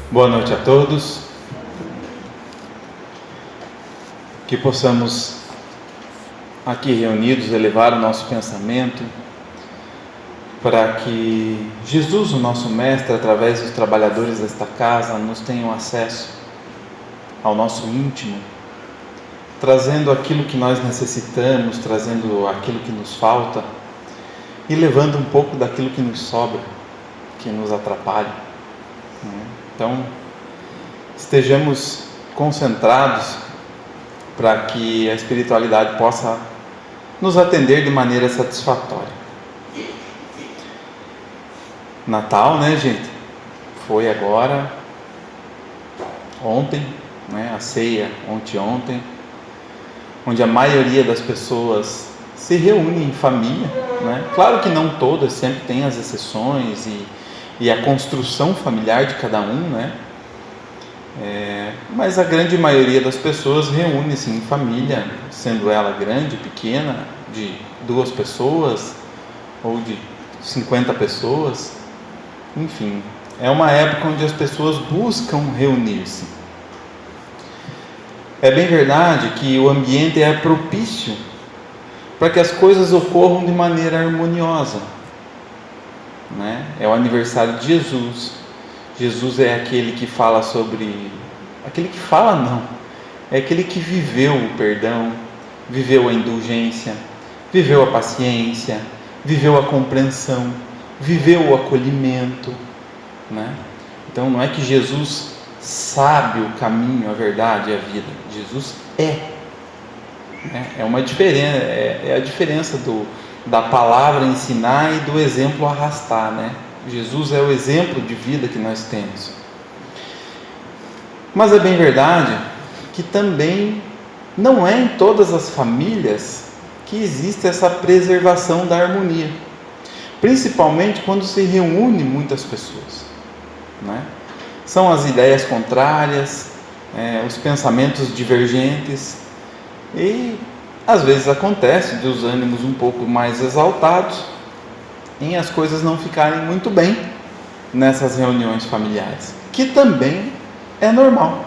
Boa noite a todos. Que possamos aqui reunidos elevar o nosso pensamento para que Jesus, o nosso Mestre, através dos trabalhadores desta casa, nos tenham acesso ao nosso íntimo, trazendo aquilo que nós necessitamos, trazendo aquilo que nos falta e levando um pouco daquilo que nos sobra, que nos atrapalha. Então, estejamos concentrados para que a espiritualidade possa nos atender de maneira satisfatória. Natal, né, gente? Foi agora, ontem, né? A ceia ontem, onde a maioria das pessoas se reúne em família, né? Claro que não todas, sempre tem as exceções e a construção familiar de cada um, né? Mas a grande maioria das pessoas reúne-se em família, sendo ela grande, pequena, de 2 pessoas ou de 50 pessoas, enfim, é uma época onde as pessoas buscam reunir-se. É bem verdade que o ambiente é propício para que as coisas ocorram de maneira harmoniosa, né? É o aniversário de Jesus. Jesus é aquele que fala sobre... É aquele que viveu o perdão, viveu a indulgência, viveu a paciência, viveu a compreensão, viveu o acolhimento, né? Então não é que Jesus sabe o caminho, a verdade e a vida. Jesus é. É uma diferença, é a diferença da palavra ensinar e do exemplo arrastar, né? Jesus é o exemplo de vida que nós temos. Mas é bem verdade que também não é em todas as famílias que existe essa preservação da harmonia, principalmente quando se reúne muitas pessoas, né? São as ideias contrárias, os pensamentos divergentes, e às vezes acontece de os ânimos um pouco mais exaltados em as coisas não ficarem muito bem nessas reuniões familiares, que também é normal,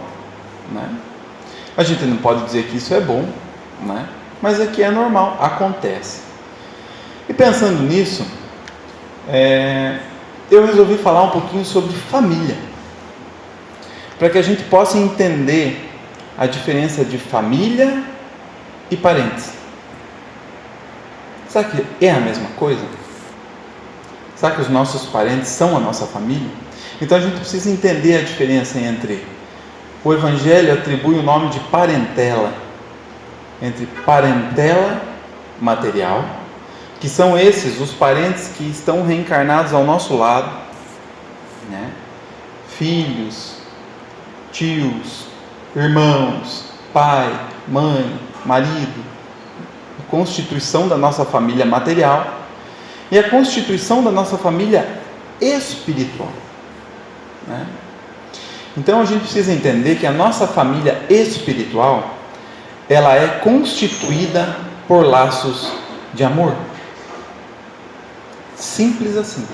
né? A gente não pode dizer que isso é bom, né? Mas aqui é normal, acontece. E pensando nisso, eu resolvi falar um pouquinho sobre família, para que a gente possa entender a diferença de família e parentes. Será que é a mesma coisa? Será que os nossos parentes são a nossa família? Então a gente precisa entender a diferença entre... O Evangelho atribui o nome de parentela, entre parentela material, que são esses, os parentes que estão reencarnados ao nosso lado, né? Filhos, tios, irmãos, pai, mãe, marido, a constituição da nossa família material e a constituição da nossa família espiritual, né? Então a gente precisa entender que a nossa família espiritual, ela é constituída por laços de amor. Simples assim.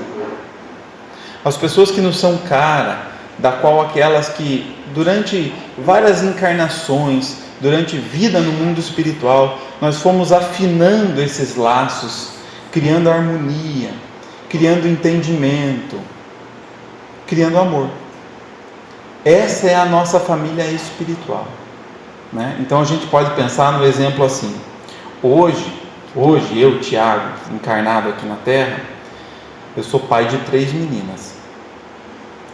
As pessoas que nos são caras, da qual aquelas que durante várias encarnações, durante vida no mundo espiritual, nós fomos afinando esses laços, criando harmonia, criando entendimento, criando amor. Essa é a nossa família espiritual, né? Então a gente pode pensar no exemplo assim: hoje eu, Tiago, encarnado aqui na Terra, eu sou pai de 3 meninas,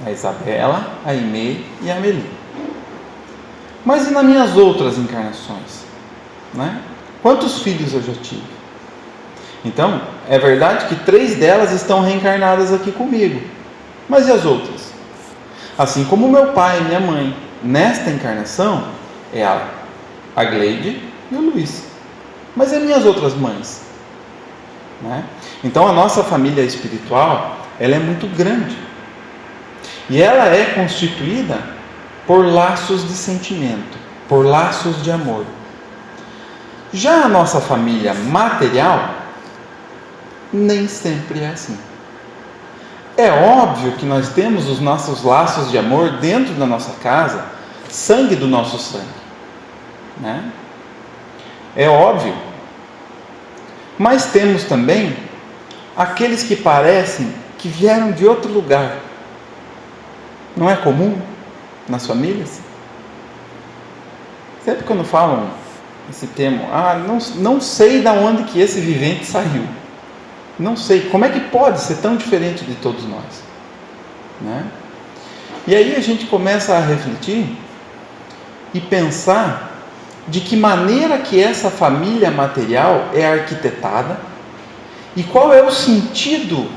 a Isabela, a Inê e a Meli. Mas e nas minhas outras encarnações, né? Quantos filhos eu já tive? Então, é verdade que 3 delas estão reencarnadas aqui comigo, mas e as outras? Assim como meu pai e minha mãe, nesta encarnação, é a Gleide e o Luiz. Mas e minhas outras mães? Né? Então a nossa família espiritual, ela é muito grande. E ela é constituída por laços de sentimento, por laços de amor. Já a nossa família material, nem sempre é assim. É óbvio que nós temos os nossos laços de amor dentro da nossa casa, sangue do nosso sangue, né? É óbvio. Mas temos também aqueles que parecem que vieram de outro lugar. Não é comum nas famílias? Sempre quando falam esse termo, não sei de onde que esse vivente saiu. Não sei, como é que pode ser tão diferente de todos nós? Né? E aí a gente começa a refletir e pensar de que maneira que essa família material é arquitetada e qual é o sentido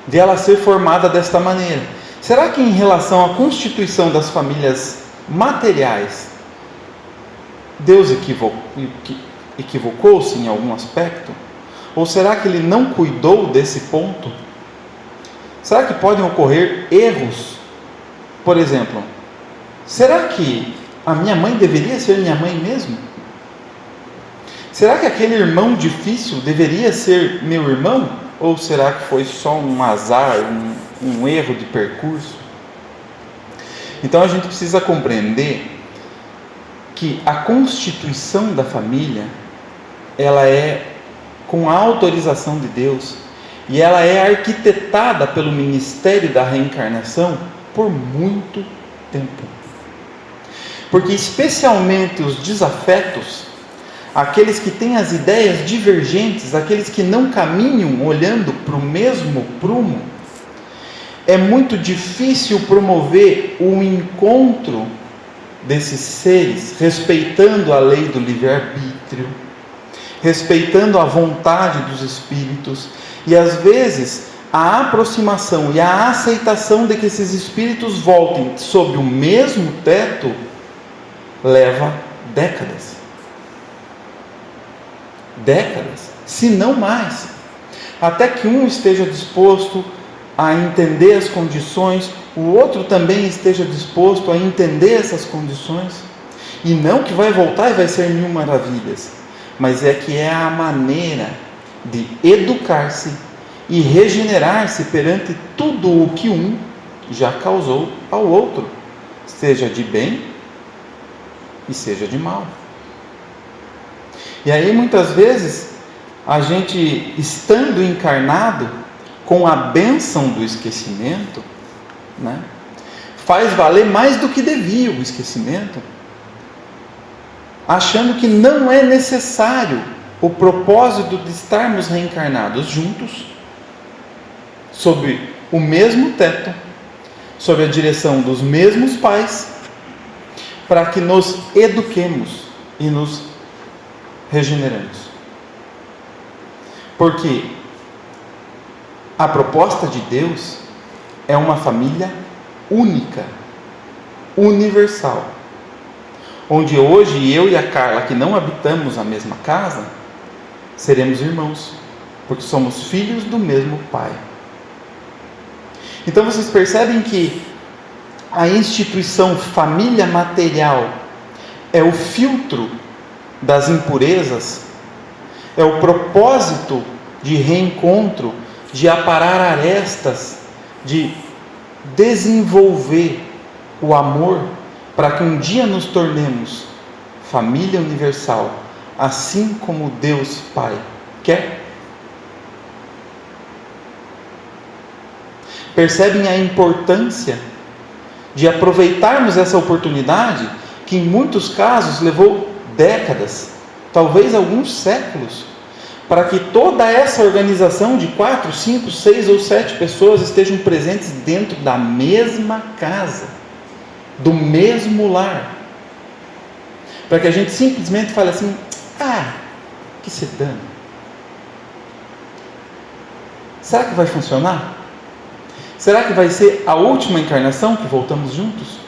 de ela ser formada desta maneira. Será que em relação à constituição das famílias materiais, Deus equivocou-se em algum aspecto? Ou será que Ele não cuidou desse ponto? Será que podem ocorrer erros? Por exemplo, será que a minha mãe deveria ser minha mãe mesmo? Será que aquele irmão difícil deveria ser meu irmão? Ou será que foi só um azar, um erro de percurso? Então a gente precisa compreender que a constituição da família, ela é com a autorização de Deus, e ela é arquitetada pelo ministério da reencarnação por muito tempo. Porque especialmente os desafetos, aqueles que têm as ideias divergentes, aqueles que não caminham olhando para o mesmo prumo, é muito difícil promover o encontro desses seres, respeitando a lei do livre-arbítrio, respeitando a vontade dos espíritos, e às vezes a aproximação e a aceitação de que esses espíritos voltem sob o mesmo teto leva décadas, se não mais, até que um esteja disposto a entender as condições, o outro também esteja disposto a entender essas condições, e não que vai voltar e vai ser mil maravilhas, mas é que é a maneira de educar-se e regenerar-se perante tudo o que um já causou ao outro, seja de bem e seja de mal. E aí muitas vezes a gente, estando encarnado com a bênção do esquecimento, né, faz valer mais do que devia o esquecimento, achando que não é necessário o propósito de estarmos reencarnados juntos, sob o mesmo teto, sob a direção dos mesmos pais, para que nos eduquemos e nos regeneremos. Porque a proposta de Deus é uma família única, universal, onde hoje eu e a Carla, que não habitamos a mesma casa, seremos irmãos, porque somos filhos do mesmo Pai. Então vocês percebem que a instituição família material é o filtro das impurezas, é o propósito de reencontro, de aparar arestas, de desenvolver o amor, para que um dia nos tornemos família universal, assim como Deus Pai quer. Percebem a importância de aproveitarmos essa oportunidade, que em muitos casos levou décadas, talvez alguns séculos, para que toda essa organização de 4, 5, 6 ou 7 pessoas estejam presentes dentro da mesma casa, do mesmo lar, para que a gente simplesmente fale assim: que se dane. Será que vai funcionar? Será que vai ser a última encarnação que voltamos juntos?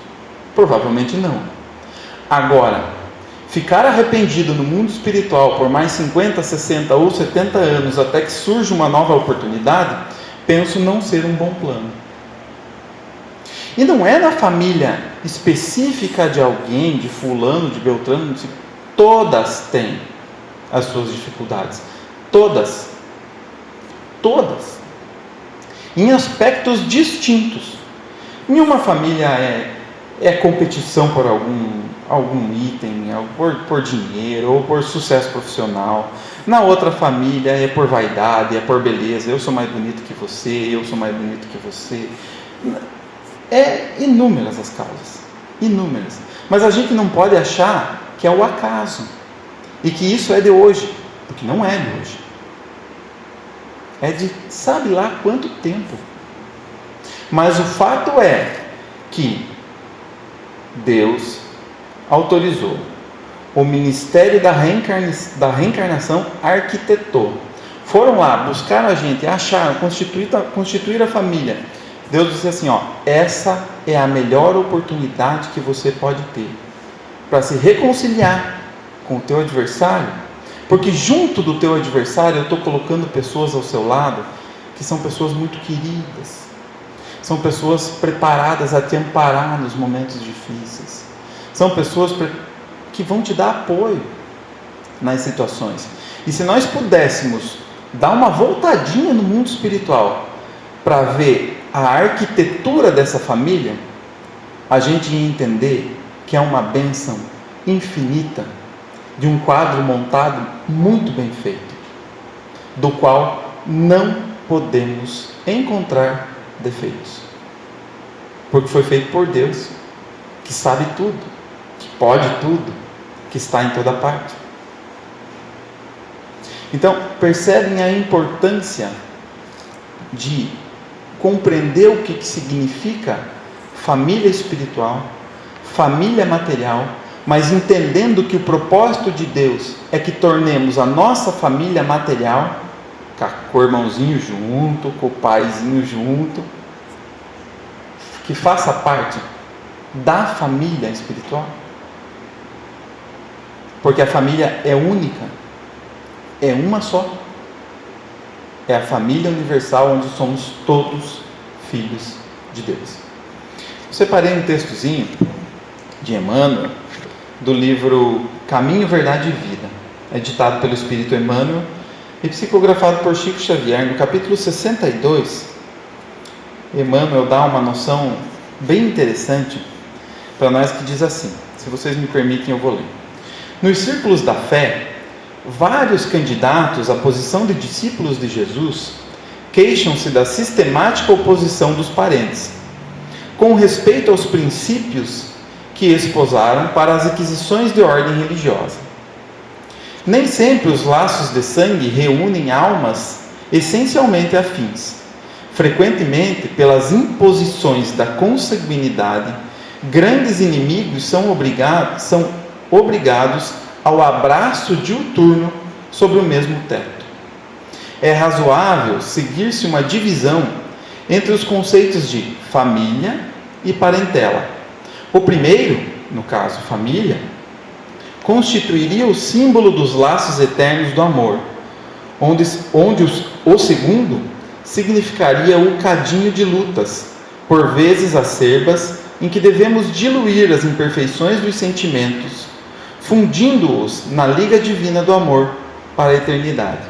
Provavelmente não. Agora, ficar arrependido no mundo espiritual por mais 50, 60 ou 70 anos até que surja uma nova oportunidade, penso não ser um bom plano. E não é na família específica de alguém, de fulano, de beltrano, todas têm as suas dificuldades. Todas. em aspectos distintos. Em uma família é competição por algum item, por dinheiro ou por sucesso profissional. Na outra família é por vaidade, é por beleza. Eu sou mais bonito que você, eu sou mais bonito que você. É inúmeras as causas, inúmeras. Mas a gente não pode achar que é o acaso e que isso é de hoje, porque não é de hoje. É de sabe lá quanto tempo. Mas o fato é que Deus autorizou, o ministério da reencarnação arquitetou. Foram lá, buscaram a gente, acharam, constituir a família. Deus disse assim, essa é a melhor oportunidade que você pode ter para se reconciliar com o teu adversário, porque junto do teu adversário eu estou colocando pessoas ao seu lado que são pessoas muito queridas, são pessoas preparadas a te amparar nos momentos difíceis, são pessoas que vão te dar apoio nas situações. E se nós pudéssemos dar uma voltadinha no mundo espiritual para ver a arquitetura dessa família, a gente ia entender que é uma bênção infinita de um quadro montado muito bem feito, do qual não podemos encontrar defeitos, porque foi feito por Deus, que sabe tudo, que pode tudo, que está em toda parte. Então, percebem a importância de compreender o que significa família espiritual, família material, mas entendendo que o propósito de Deus é que tornemos a nossa família material, com o irmãozinho junto, com o paizinho junto, que faça parte da família espiritual, porque a família é única, é uma só, é a família universal onde somos todos filhos de Deus. Eu separei um textozinho de Emmanuel, do livro Caminho, Verdade e Vida, editado pelo Espírito Emmanuel e psicografado por Chico Xavier. No capítulo 62, Emmanuel dá uma noção bem interessante para nós, que diz assim, se vocês me permitem eu vou ler. Nos círculos da fé, vários candidatos à posição de discípulos de Jesus queixam-se da sistemática oposição dos parentes, com respeito aos princípios que esposaram para as aquisições de ordem religiosa. Nem sempre os laços de sangue reúnem almas essencialmente afins. Frequentemente, pelas imposições da consanguinidade, grandes inimigos são obrigados ao abraço diuturno sobre o mesmo teto. É razoável seguir-se uma divisão entre os conceitos de família e parentela. O primeiro, no caso família, constituiria o símbolo dos laços eternos do amor, onde o segundo significaria o cadinho de lutas, por vezes acerbas, em que devemos diluir as imperfeições dos sentimentos, fundindo-os na liga divina do amor para a eternidade.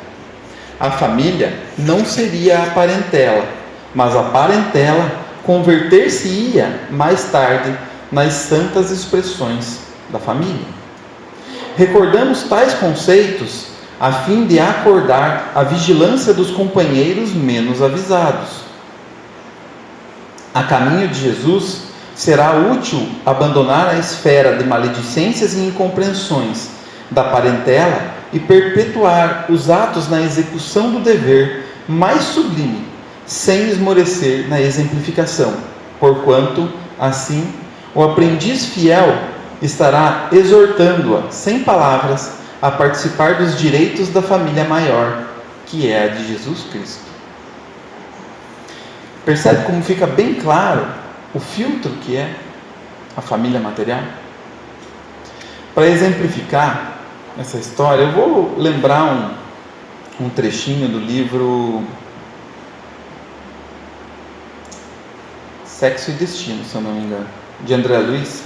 A família não seria a parentela, mas a parentela converter-se-ia mais tarde nas santas expressões da família. Recordamos tais conceitos a fim de acordar a vigilância dos companheiros menos avisados. A caminho de Jesus, será útil abandonar a esfera de maledicências e incompreensões da parentela e perpetuar os atos na execução do dever mais sublime, sem esmorecer na exemplificação, porquanto, assim, o aprendiz fiel estará exortando-a, sem palavras, a participar dos direitos da família maior, que é a de Jesus Cristo. Percebe como fica bem claro o filtro que é a família material? Para exemplificar essa história, eu vou lembrar um trechinho do livro Sexo e Destino, se eu não me engano, de André Luiz,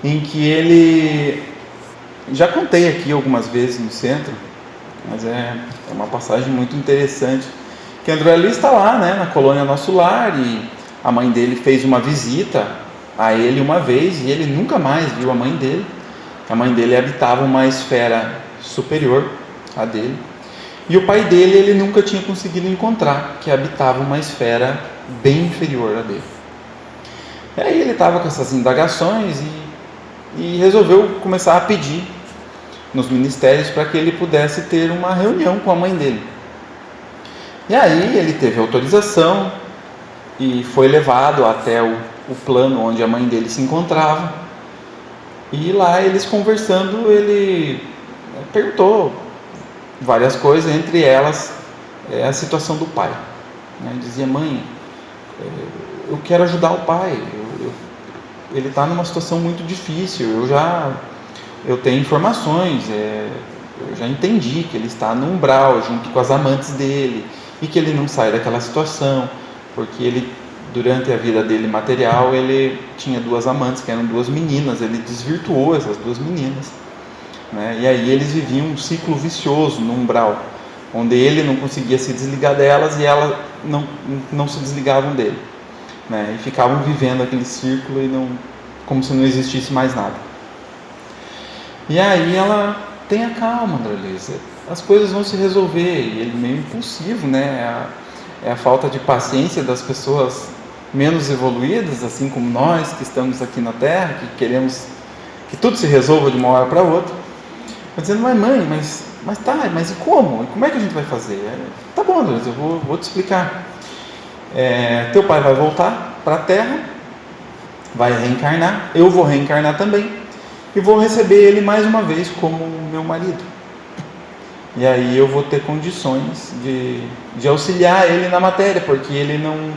em que ele, já contei aqui algumas vezes no centro, mas é uma passagem muito interessante, que André Luiz está lá, né, na colônia Nosso Lar, e a mãe dele fez uma visita a ele uma vez e ele nunca mais viu a mãe dele. A mãe dele habitava uma esfera superior à dele, e o pai dele ele nunca tinha conseguido encontrar, que habitava uma esfera bem inferior à dele. E aí ele estava com essas indagações e resolveu começar a pedir nos ministérios para que ele pudesse ter uma reunião com a mãe dele. E aí ele teve autorização e foi levado até o plano onde a mãe dele se encontrava. E lá eles conversando, ele perguntou várias coisas, entre elas a situação do pai. Dizia: mãe, eu quero ajudar o pai, ele está numa situação muito difícil, eu tenho informações, eu já entendi que ele está no umbral junto com as amantes dele, e que ele não sai daquela situação, porque ele, durante a vida dele material, ele tinha 2 amantes, que eram 2 meninas, ele desvirtuou essas 2 meninas, né? E aí eles viviam um ciclo vicioso no umbral, onde ele não conseguia se desligar delas e elas não se desligavam dele, né? E ficavam vivendo aquele círculo e como se não existisse mais nada. E aí ela: tenha calma, André Luiz, as coisas vão se resolver. E ele, meio impulsivo, né? É a falta de paciência das pessoas menos evoluídas, assim como nós que estamos aqui na Terra, que queremos que tudo se resolva de uma hora para outra. Dizendo: mãe, mas e como? E como é que a gente vai fazer? Tá bom, André Luiz, eu vou te explicar. Teu pai vai voltar para a Terra, vai reencarnar, eu vou reencarnar também, e vou receber ele mais uma vez como meu marido. E aí eu vou ter condições de auxiliar ele na matéria, porque ele não...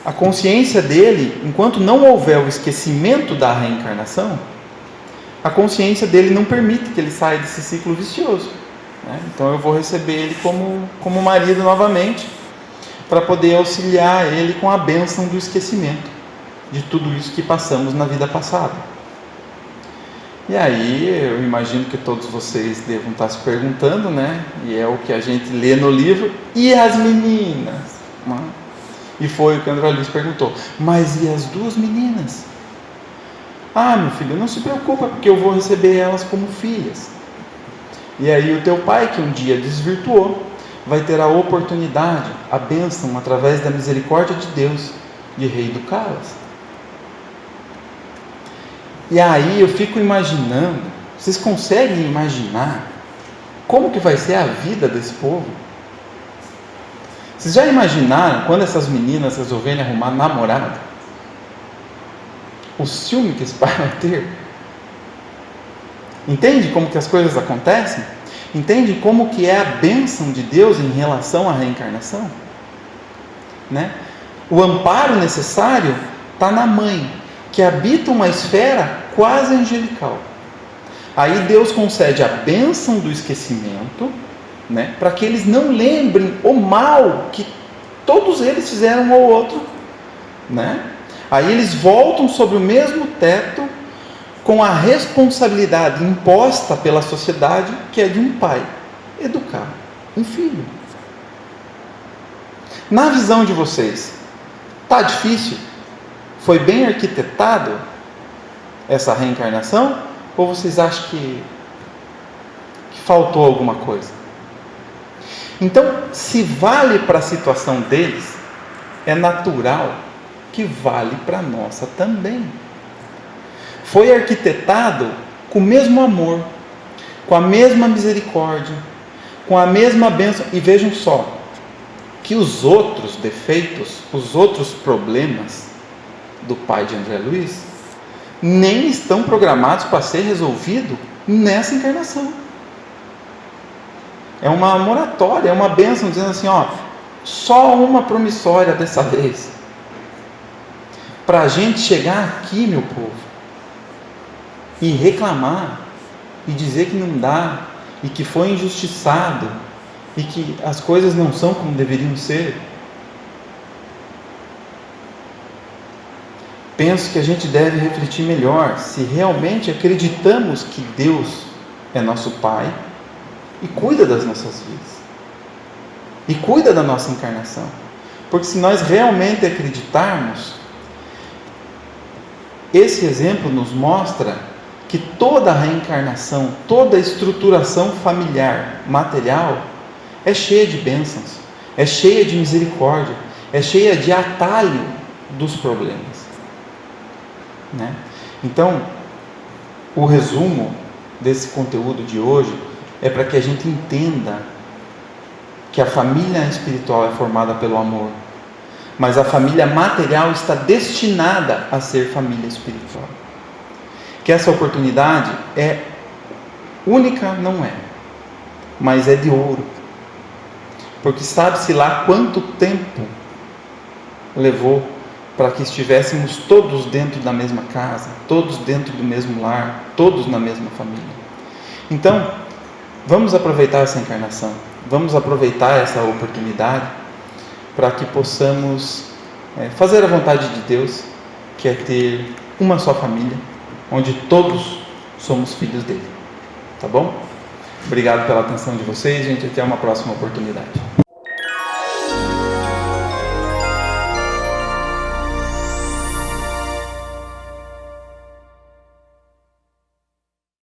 A consciência dele, enquanto não houver o esquecimento da reencarnação, a consciência dele não permite que ele saia desse ciclo vicioso, né? Então eu vou receber ele como marido novamente, para poder auxiliar ele com a bênção do esquecimento de tudo isso que passamos na vida passada. E aí eu imagino que todos vocês devam estar se perguntando, né? E é o que a gente lê no livro: e as meninas? E foi o que André Luiz perguntou: mas e as 2 meninas? Ah, meu filho, não se preocupa, porque eu vou receber elas como filhas. E aí o teu pai, que um dia desvirtuou, vai ter a oportunidade, a bênção, através da misericórdia de Deus, de reeducá-las. E aí eu fico imaginando, vocês conseguem imaginar como que vai ser a vida desse povo? Vocês já imaginaram quando essas meninas resolverem arrumar namorado? O ciúme que esse pai vai ter? Entende como que as coisas acontecem? Entende como que é a bênção de Deus em relação à reencarnação? Né? O amparo necessário está na mãe, que habita uma esfera quase angelical. Aí Deus concede a bênção do esquecimento, né, para que eles não lembrem o mal que todos eles fizeram um ao outro, né? Aí eles voltam sobre o mesmo teto, com a responsabilidade imposta pela sociedade, que é de um pai educar um filho. Na visão de vocês, está difícil? Foi bem arquitetado essa reencarnação? Ou vocês acham que faltou alguma coisa? Então, se vale para a situação deles, é natural que vale para a nossa também. Foi arquitetado com o mesmo amor, com a mesma misericórdia, com a mesma bênção. E vejam só, que os outros defeitos, os outros problemas do pai de André Luiz, nem estão programados para ser resolvido nessa encarnação. É uma moratória, é uma bênção, dizendo assim: só uma promissória dessa vez, para a gente chegar aqui, meu povo, e reclamar, e dizer que não dá, e que foi injustiçado, e que as coisas não são como deveriam ser. Penso que a gente deve refletir melhor se realmente acreditamos que Deus é nosso Pai e cuida das nossas vidas. e cuida da nossa encarnação. Porque se nós realmente acreditarmos, esse exemplo nos mostra que toda a reencarnação, toda a estruturação familiar, material, é cheia de bênçãos, é cheia de misericórdia, é cheia de atalho dos problemas, né? Então, o resumo desse conteúdo de hoje é para que a gente entenda que a família espiritual é formada pelo amor, mas a família material está destinada a ser família espiritual. Que essa oportunidade é única, não é, mas é de ouro, porque sabe-se lá quanto tempo levou para que estivéssemos todos dentro da mesma casa, todos dentro do mesmo lar, todos na mesma família. Então, vamos aproveitar essa encarnação, vamos aproveitar essa oportunidade para que possamos fazer a vontade de Deus, que é ter uma só família, onde todos somos filhos dele. Tá bom? Obrigado pela atenção de vocês, gente. Até uma próxima oportunidade.